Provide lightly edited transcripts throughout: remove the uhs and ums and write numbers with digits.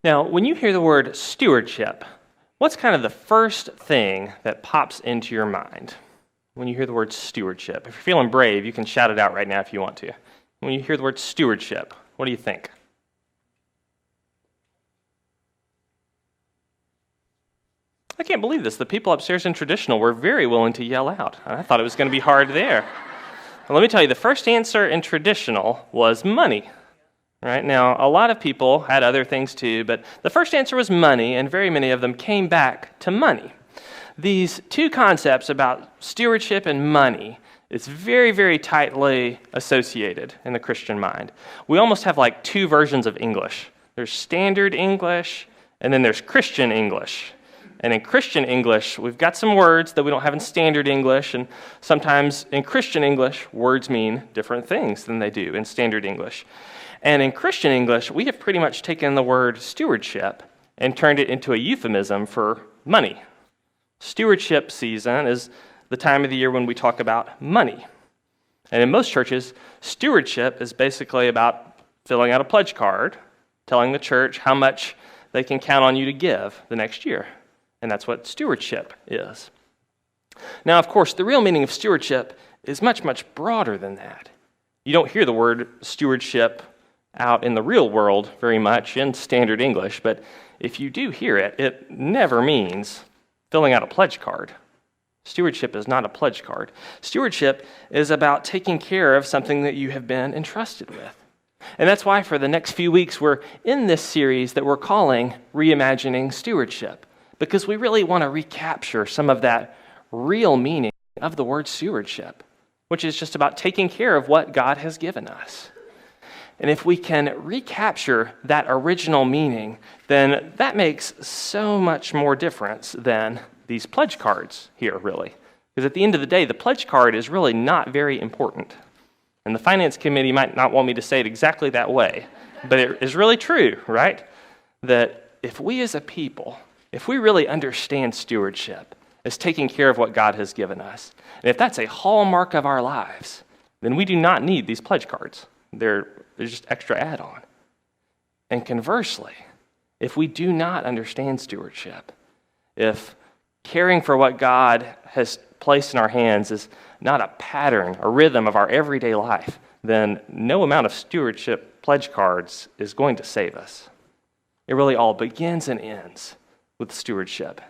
Now, when you hear the word stewardship, what's kind of the first thing that pops into your mind when you hear the word stewardship? If you're feeling brave, you can shout it out right now if you want to. When you hear the word stewardship, what do you think? I can't believe this. The people upstairs in traditional were very willing to yell out. I thought it was going to be hard there. Well, let me tell you, the first answer in traditional was money. Right? Now, a lot of people had other things too, but the first answer was money, and very many of them came back to money. These two concepts about stewardship and money, it's very, very tightly associated in the Christian mind. We almost have like two versions of English. There's standard English, and then there's Christian English. And in Christian English, we've got some words that we don't have in standard English, and sometimes in Christian English, words mean different things than they do in standard English. And in Christian English, we have pretty much taken the word stewardship and turned it into a euphemism for money. Stewardship season is the time of the year when we talk about money. And in most churches, stewardship is basically about filling out a pledge card, telling the church how much they can count on you to give the next year. And that's what stewardship is. Now, of course, the real meaning of stewardship is much, much broader than that. You don't hear the word stewardship out in the real world very much in standard English, but if you do hear it, it never means filling out a pledge card. Stewardship is not a pledge card. Stewardship is about taking care of something that you have been entrusted with. And that's why for the next few weeks we're in this series that we're calling Reimagining Stewardship, because we really want to recapture some of that real meaning of the word stewardship, which is just about taking care of what God has given us. And if we can recapture that original meaning, then that makes so much more difference than these pledge cards here, really. Because at the end of the day, the pledge card is really not very important. And the finance committee might not want me to say it exactly that way, but it is really true, right? That if we as a people, if we really understand stewardship as taking care of what God has given us, and if that's a hallmark of our lives, then we do not need these pledge cards. They're just extra add-on. And conversely, if we do not understand stewardship, if caring for what God has placed in our hands is not a pattern, a rhythm of our everyday life, then no amount of stewardship pledge cards is going to save us. It really all begins and ends with stewardship.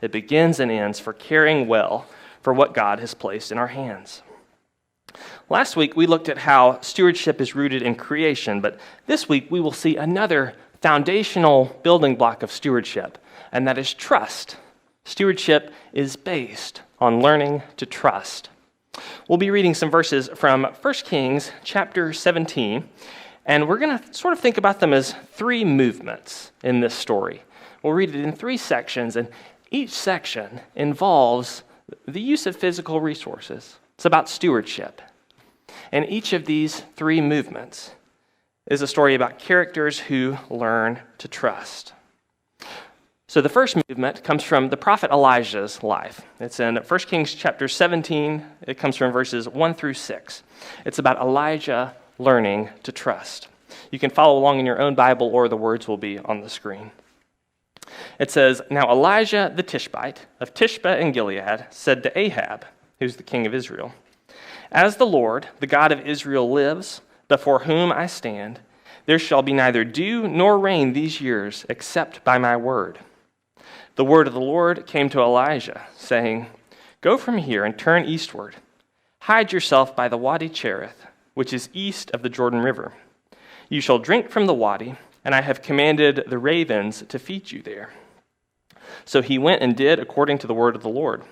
It begins and ends for caring well for what God has placed in our hands. Last week, we looked at how stewardship is rooted in creation, but this week we will see another foundational building block of stewardship, and that is trust. Stewardship is based on learning to trust. We'll be reading some verses from 1 Kings chapter 17, and we're going to sort of think about them as three movements in this story. We'll read it in three sections, and each section involves the use of physical resources. It's about stewardship. And each of these three movements is a story about characters who learn to trust. So the first movement comes from the prophet Elijah's life. It's in 1 Kings chapter 17. It comes from verses 1 through 6. It's about Elijah learning to trust. You can follow along in your own Bible, or the words will be on the screen. It says, "Now Elijah the Tishbite of Tishbe in Gilead said to Ahab," who's the king of Israel, "As the Lord, the God of Israel, lives, before whom I stand, there shall be neither dew nor rain these years, except by my word." The word of the Lord came to Elijah, saying, "Go from here and turn eastward. Hide yourself by the Wadi Cherith, which is east of the Jordan River. You shall drink from the wadi, and I have commanded the ravens to feed you there." So he went and did according to the word of the Lord.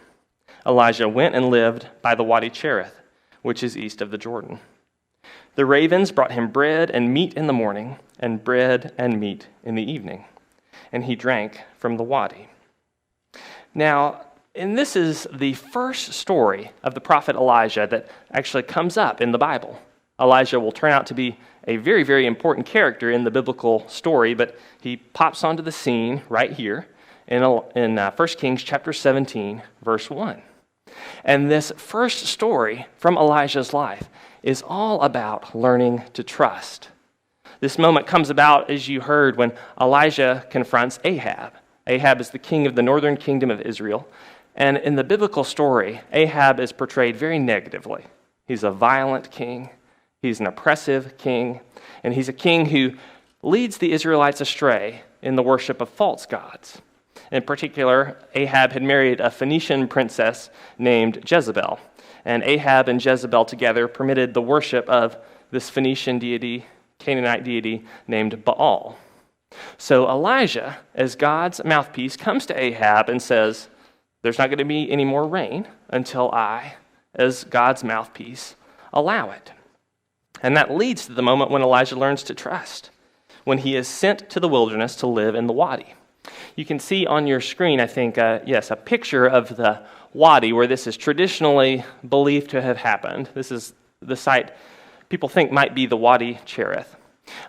Elijah went and lived by the Wadi Cherith, which is east of the Jordan. The ravens brought him bread and meat in the morning, and bread and meat in the evening, and he drank from the wadi. Now, and this is the first story of the prophet Elijah that actually comes up in the Bible. Elijah will turn out to be a very, very important character in the biblical story, but he pops onto the scene right here in 1 Kings chapter 17, verse 1. And this first story from Elijah's life is all about learning to trust. This moment comes about, as you heard, when Elijah confronts Ahab. Ahab is the king of the northern kingdom of Israel. And in the biblical story, Ahab is portrayed very negatively. He's a violent king. He's an oppressive king. And he's a king who leads the Israelites astray in the worship of false gods. In particular, Ahab had married a Phoenician princess named Jezebel. And Ahab and Jezebel together permitted the worship of this Phoenician deity, Canaanite deity named Baal. So Elijah, as God's mouthpiece, comes to Ahab and says, there's not going to be any more rain until I, as God's mouthpiece, allow it. And that leads to the moment when Elijah learns to trust, when he is sent to the wilderness to live in the wadi. You can see on your screen, I think, a picture of the wadi where this is traditionally believed to have happened. This is the site people think might be the Wadi Cherith.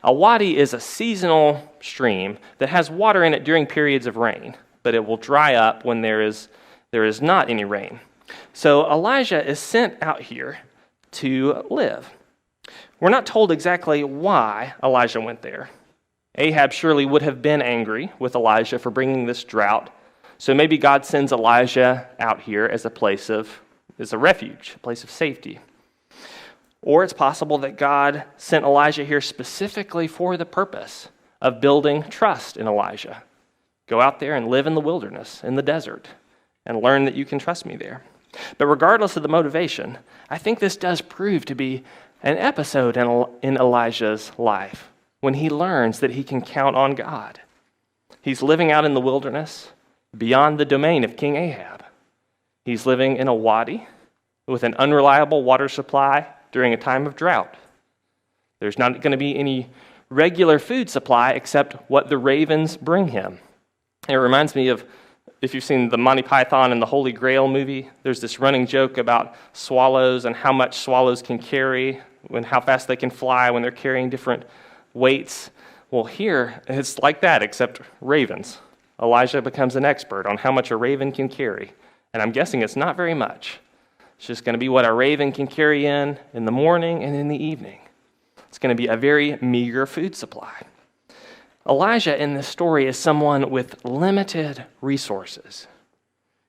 A wadi is a seasonal stream that has water in it during periods of rain, but it will dry up when there is not any rain. So Elijah is sent out here to live. We're not told exactly why Elijah went there. Ahab surely would have been angry with Elijah for bringing this drought. So maybe God sends Elijah out here as a refuge, a place of safety. Or it's possible that God sent Elijah here specifically for the purpose of building trust in Elijah. Go out there and live in the wilderness, in the desert, and learn that you can trust me there. But regardless of the motivation, I think this does prove to be an episode in Elijah's life when he learns that he can count on God. He's living out in the wilderness beyond the domain of King Ahab. He's living in a wadi with an unreliable water supply during a time of drought. There's not going to be any regular food supply except what the ravens bring him. It reminds me of, if you've seen the Monty Python and the Holy Grail movie, there's this running joke about swallows and how much swallows can carry and how fast they can fly when they're carrying different weights. Well, here, it's like that, except ravens. Elijah becomes an expert on how much a raven can carry. And I'm guessing it's not very much. It's just going to be what a raven can carry in the morning and in the evening. It's going to be a very meager food supply. Elijah in this story is someone with limited resources.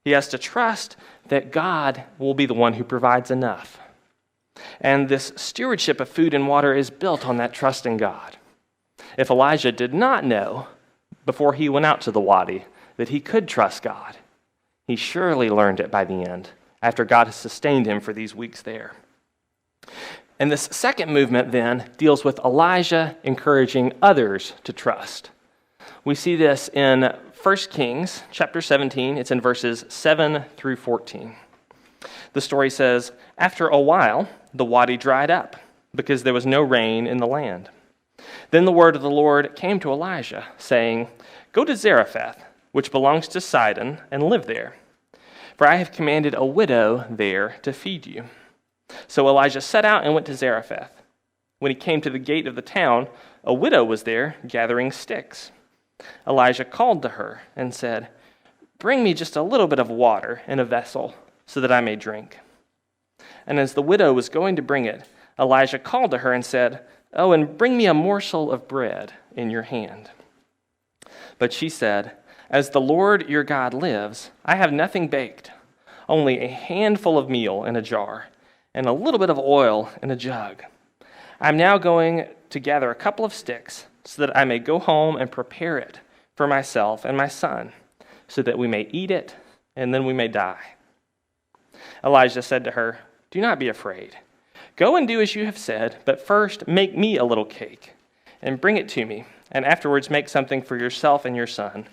He has to trust that God will be the one who provides enough. And this stewardship of food and water is built on that trust in God. If Elijah did not know before he went out to the wadi that he could trust God, he surely learned it by the end, after God has sustained him for these weeks there. And this second movement then deals with Elijah encouraging others to trust. We see this in 1 Kings chapter 17. It's in verses 7 through 14. The story says, after a while, the wadi dried up because there was no rain in the land. Then the word of the Lord came to Elijah, saying, go to Zarephath, which belongs to Sidon, and live there. For I have commanded a widow there to feed you. So Elijah set out and went to Zarephath. When he came to the gate of the town, a widow was there gathering sticks. Elijah called to her and said, bring me just a little bit of water in a vessel so that I may drink. And as the widow was going to bring it, Elijah called to her and said, oh, and bring me a morsel of bread in your hand. But she said, as the Lord your God lives, I have nothing baked, only a handful of meal in a jar, and a little bit of oil in a jug. I'm now going to gather a couple of sticks so that I may go home and prepare it for myself and my son, so that we may eat it and then we may die. Elijah said to her, do not be afraid. Go and do as you have said, but first make me a little cake and bring it to me, and afterwards make something for yourself and your son.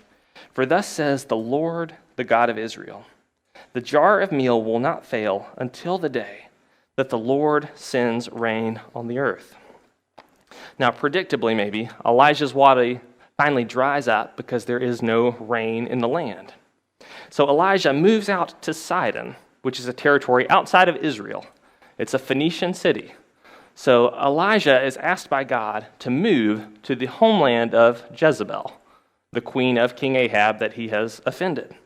For thus says the Lord, the God of Israel, the jar of meal will not fail until the day that the Lord sends rain on the earth. Now, predictably maybe, Elijah's wadi finally dries up because there is no rain in the land. So Elijah moves out to Sidon, which is a territory outside of Israel. It's a Phoenician city. So Elijah is asked by God to move to the homeland of Jezebel, the queen of King Ahab that he has offended.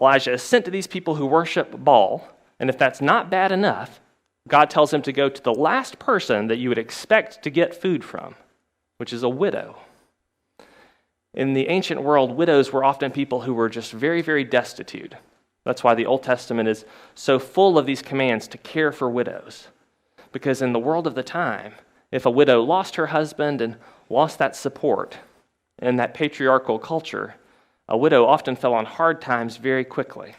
Elijah is sent to these people who worship Baal, and if that's not bad enough, God tells him to go to the last person that you would expect to get food from, which is a widow. In the ancient world, widows were often people who were just very, very destitute. That's why the Old Testament is so full of these commands to care for widows. Because in the world of the time, if a widow lost her husband and lost that support in that patriarchal culture, a widow often fell on hard times very quickly,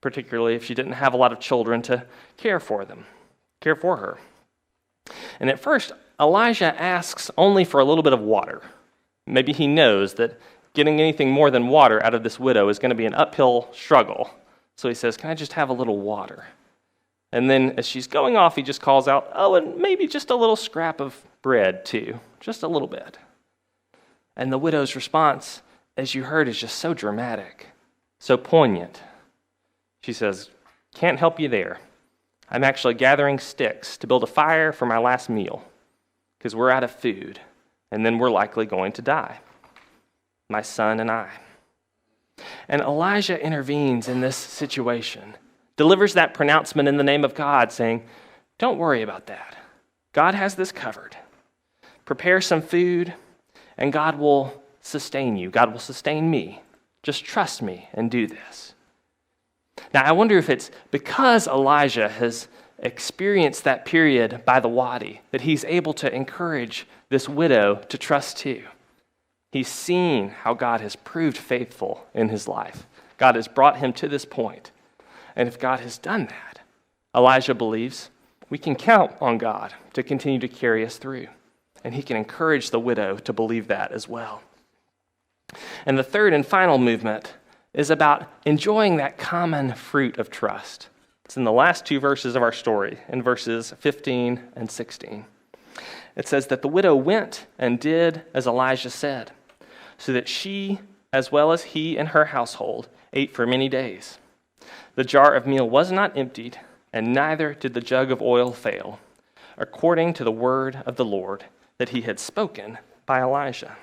particularly if she didn't have a lot of children to care for her. And at first, Elijah asks only for a little bit of water. Maybe he knows that getting anything more than water out of this widow is going to be an uphill struggle. So he says, "Can I just have a little water?" And then as she's going off, he just calls out, "Oh, and maybe just a little scrap of bread too, just a little bit." And the widow's response, as you heard, is just so dramatic, so poignant. She says, "Can't help you there. I'm actually gathering sticks to build a fire for my last meal because we're out of food, and then we're likely going to die, my son and I." And Elijah intervenes in this situation, delivers that pronouncement in the name of God, saying, "Don't worry about that. God has this covered. Prepare some food, and God will sustain you. God will sustain me. Just trust me and do this." Now, I wonder if it's because Elijah has experienced that period by the wadi that he's able to encourage this widow to trust too. He's seen how God has proved faithful in his life. God has brought him to this point. And if God has done that, Elijah believes we can count on God to continue to carry us through. And he can encourage the widow to believe that as well. And the third and final movement is about enjoying that common fruit of trust. It's in the last two verses of our story, in verses 15 and 16. It says that the widow went and did as Elijah said, so that she, as well as he and her household, ate for many days. The jar of meal was not emptied, and neither did the jug of oil fail, according to the word of the Lord that he had spoken by Elijah.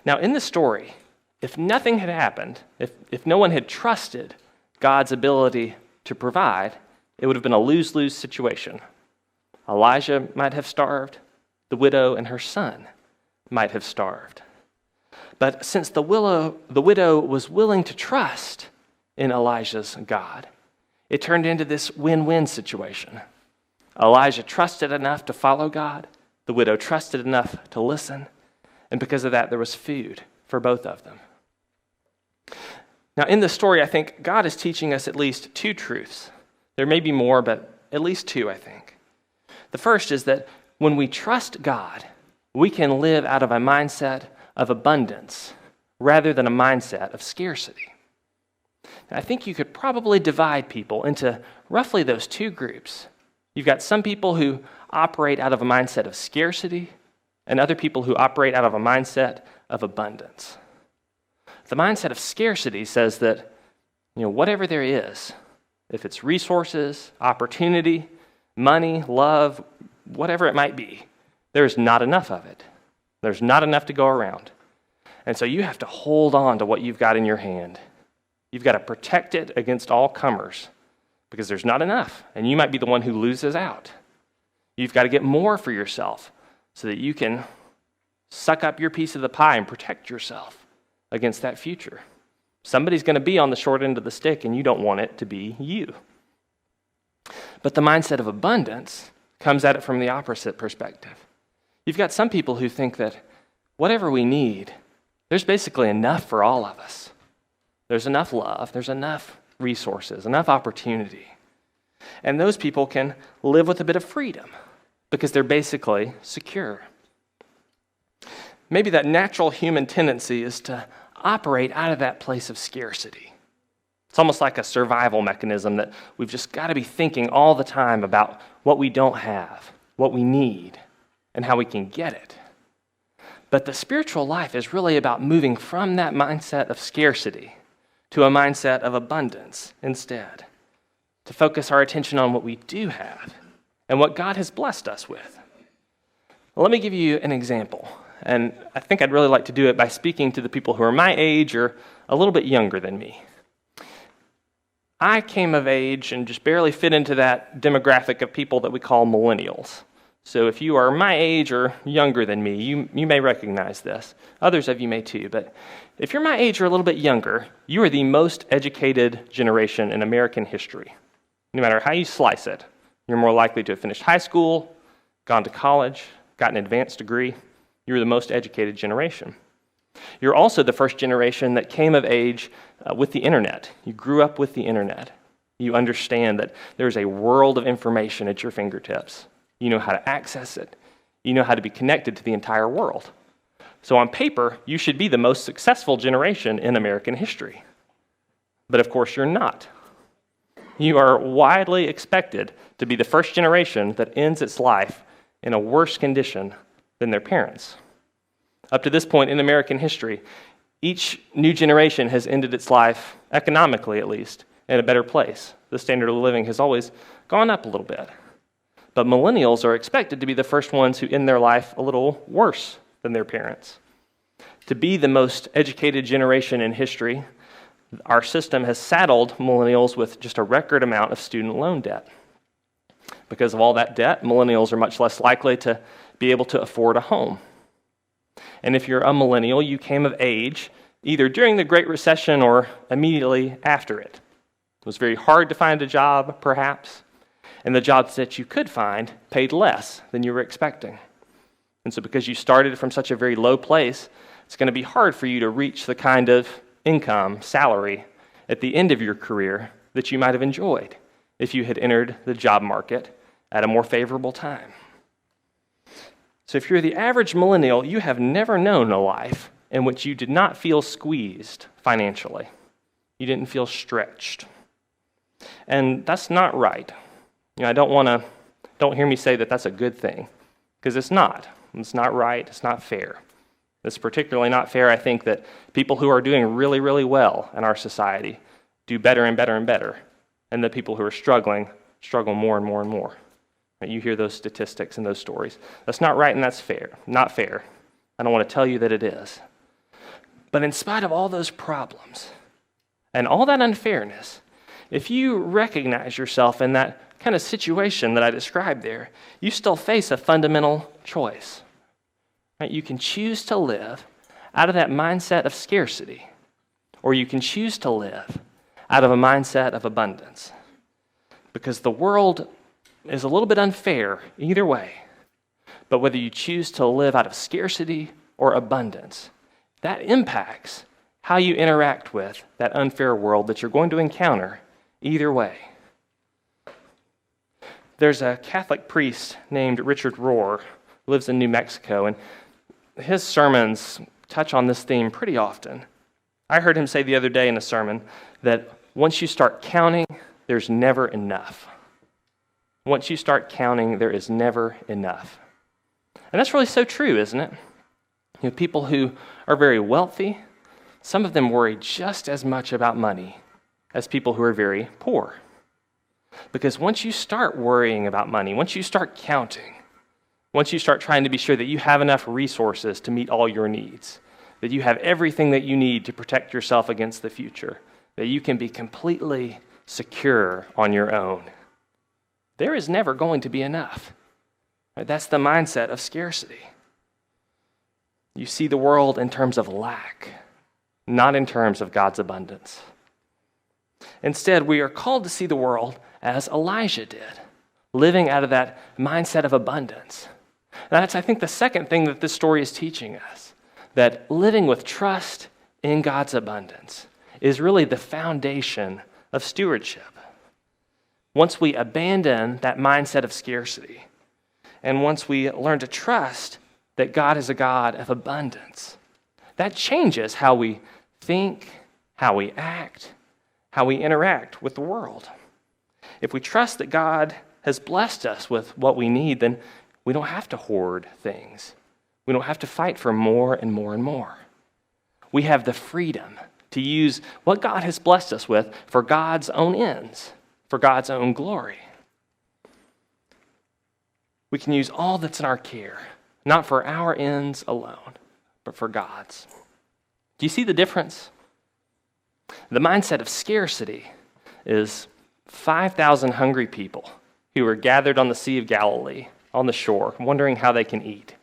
Now, in the story, if nothing had happened, if no one had trusted God's ability to provide, it would have been a lose-lose situation. Elijah might have starved. The widow and her son might have starved. But since the widow was willing to trust in Elijah's God, it turned into this win-win situation. Elijah trusted enough to follow God. The widow trusted enough to listen. And because of that, there was food for both of them. Now, in this story, I think God is teaching us at least two truths. There may be more, but at least two, I think. The first is that when we trust God, we can live out of a mindset of abundance rather than a mindset of scarcity. Now, I think you could probably divide people into roughly those two groups. You've got some people who operate out of a mindset of scarcity and other people who operate out of a mindset of abundance. The mindset of scarcity says that, whatever there is, if it's resources, opportunity, money, love, whatever it might be, there's not enough of it. There's not enough to go around. And so you have to hold on to what you've got in your hand. You've got to protect it against all comers because there's not enough, and you might be the one who loses out. You've got to get more for yourself so that you can suck up your piece of the pie and protect yourself against that future. Somebody's going to be on the short end of the stick, and you don't want it to be you. But the mindset of abundance comes at it from the opposite perspective. You've got some people who think that whatever we need, there's basically enough for all of us. There's enough love, there's enough resources, enough opportunity. And those people can live with a bit of freedom because they're basically secure. Maybe that natural human tendency is to operate out of that place of scarcity. It's almost like a survival mechanism that we've just got to be thinking all the time about what we don't have, what we need, and how we can get it. But the spiritual life is really about moving from that mindset of scarcity to a mindset of abundance instead, to focus our attention on what we do have and what God has blessed us with. Well, let me give you an example, and I think I'd really like to do it by speaking to the people who are my age or a little bit younger than me. I came of age and just barely fit into that demographic of people that we call millennials. So if you are my age or younger than me, you may recognize this. Others of you may too, but if you're my age or a little bit younger, you are the most educated generation in American history. No matter how you slice it, you're more likely to have finished high school, gone to college, got an advanced degree. You're the most educated generation. You're also the first generation that came of age with the internet. You grew up with the internet. You understand that there's a world of information at your fingertips. You know how to access it. You know how to be connected to the entire world. So on paper, you should be the most successful generation in American history. But of course, you're not. You are widely expected to be the first generation that ends its life in a worse condition than their parents. Up to this point in American history, each new generation has ended its life, economically at least, in a better place. The standard of living has always gone up a little bit. But millennials are expected to be the first ones who end their life a little worse than their parents. To be the most educated generation in history, our system has saddled millennials with just a record amount of student loan debt. Because of all that debt, millennials are much less likely to be able to afford a home. And if you're a millennial, you came of age either during the Great Recession or immediately after it. It was very hard to find a job, perhaps, and the jobs that you could find paid less than you were expecting. And so because you started from such a very low place, it's going to be hard for you to reach the kind of income, salary, at the end of your career that you might have enjoyed if you had entered the job market at a more favorable time. So if you're the average millennial, you have never known a life in which you did not feel squeezed financially. You didn't feel stretched. And that's not right. Don't hear me say that that's a good thing, because it's not. It's not right. It's not fair. It's particularly not fair, I think, that people who are doing really, really well in our society do better and better and better, and the people who are struggling struggle more and more and more. You hear those statistics and those stories. That's not right and that's fair. Not fair. I don't want to tell you that it is. But in spite of all those problems and all that unfairness, if you recognize yourself in that kind of situation that I described there, you still face a fundamental choice. Right? You can choose to live out of that mindset of scarcity, or you can choose to live out of a mindset of abundance. Because the world is a little bit unfair either way. But whether you choose to live out of scarcity or abundance, that impacts how you interact with that unfair world that you're going to encounter either way. There's a Catholic priest named Richard Rohr who lives in New Mexico, and his sermons touch on this theme pretty often. I heard him say the other day in a sermon that once you start counting, there's never enough. Once you start counting, there is never enough. And that's really so true, isn't it? People who are very wealthy, some of them worry just as much about money as people who are very poor. Because once you start worrying about money, once you start counting, once you start trying to be sure that you have enough resources to meet all your needs, that you have everything that you need to protect yourself against the future, that you can be completely secure on your own, there is never going to be enough. That's the mindset of scarcity. You see the world in terms of lack, not in terms of God's abundance. Instead, we are called to see the world as Elijah did, living out of that mindset of abundance. And that's, I think, the second thing that this story is teaching us, that living with trust in God's abundance is really the foundation of stewardship. Once we abandon that mindset of scarcity, and once we learn to trust that God is a God of abundance, that changes how we think, how we act, how we interact with the world. If we trust that God has blessed us with what we need, then we don't have to hoard things. We don't have to fight for more and more and more. We have the freedom to use what God has blessed us with for God's own ends, for God's own glory. We can use all that's in our care, not for our ends alone, but for God's. Do you see the difference? The mindset of scarcity is 5,000 hungry people who were gathered on the Sea of Galilee, on the shore, wondering how they can eat.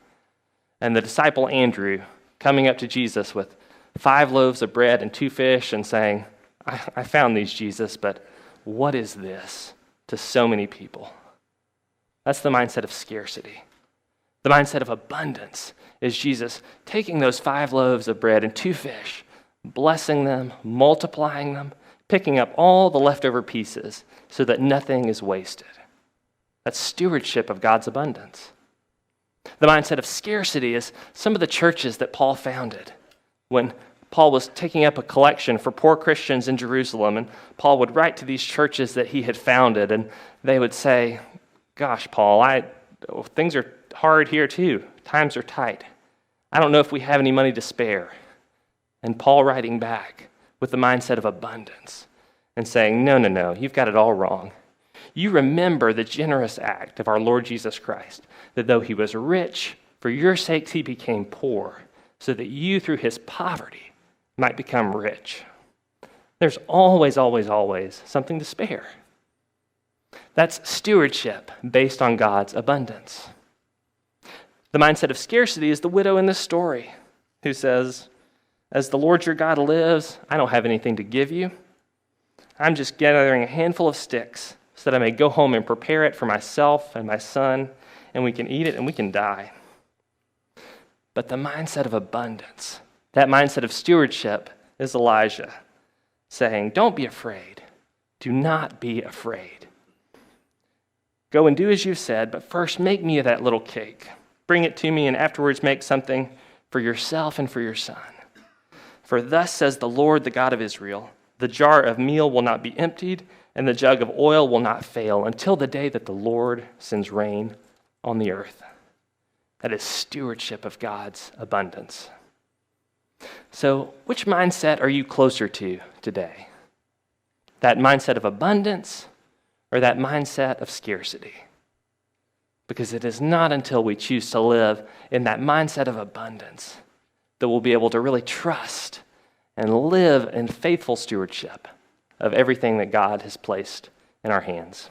And the disciple Andrew coming up to Jesus with 5 loaves of bread and 2 fish and saying, I found these, Jesus, but what is this to so many people? That's the mindset of scarcity. The mindset of abundance is Jesus taking those 5 loaves of bread and 2 fish, blessing them, multiplying them, picking up all the leftover pieces so that nothing is wasted. That's stewardship of God's abundance. The mindset of scarcity is some of the churches that Paul founded. When Paul was taking up a collection for poor Christians in Jerusalem, and Paul would write to these churches that he had founded, and they would say, gosh, Paul, things are hard here too. Times are tight. I don't know if we have any money to spare. And Paul writing back with the mindset of abundance and saying, no, you've got it all wrong. You remember the generous act of our Lord Jesus Christ, that though he was rich, for your sakes he became poor, so that you through his poverty might become rich. There's always something to spare. That's stewardship based on God's abundance. The mindset of scarcity is the widow in this story who says, as the Lord your God lives, I don't have anything to give you. I'm just gathering a handful of sticks so that I may go home and prepare it for myself and my son, and we can eat it and we can die. But the mindset of abundance, that mindset of stewardship, is Elijah saying, don't be afraid. Do not be afraid. Go and do as you've said, but first make me that little cake. Bring it to me, and afterwards make something for yourself and for your son. For thus says the Lord, the God of Israel, the jar of meal will not be emptied, and the jug of oil will not fail until the day that the Lord sends rain on the earth. That is stewardship of God's abundance. So, which mindset are you closer to today? That mindset of abundance or that mindset of scarcity? Because it is not until we choose to live in that mindset of abundance that we'll be able to really trust and live in faithful stewardship of everything that God has placed in our hands.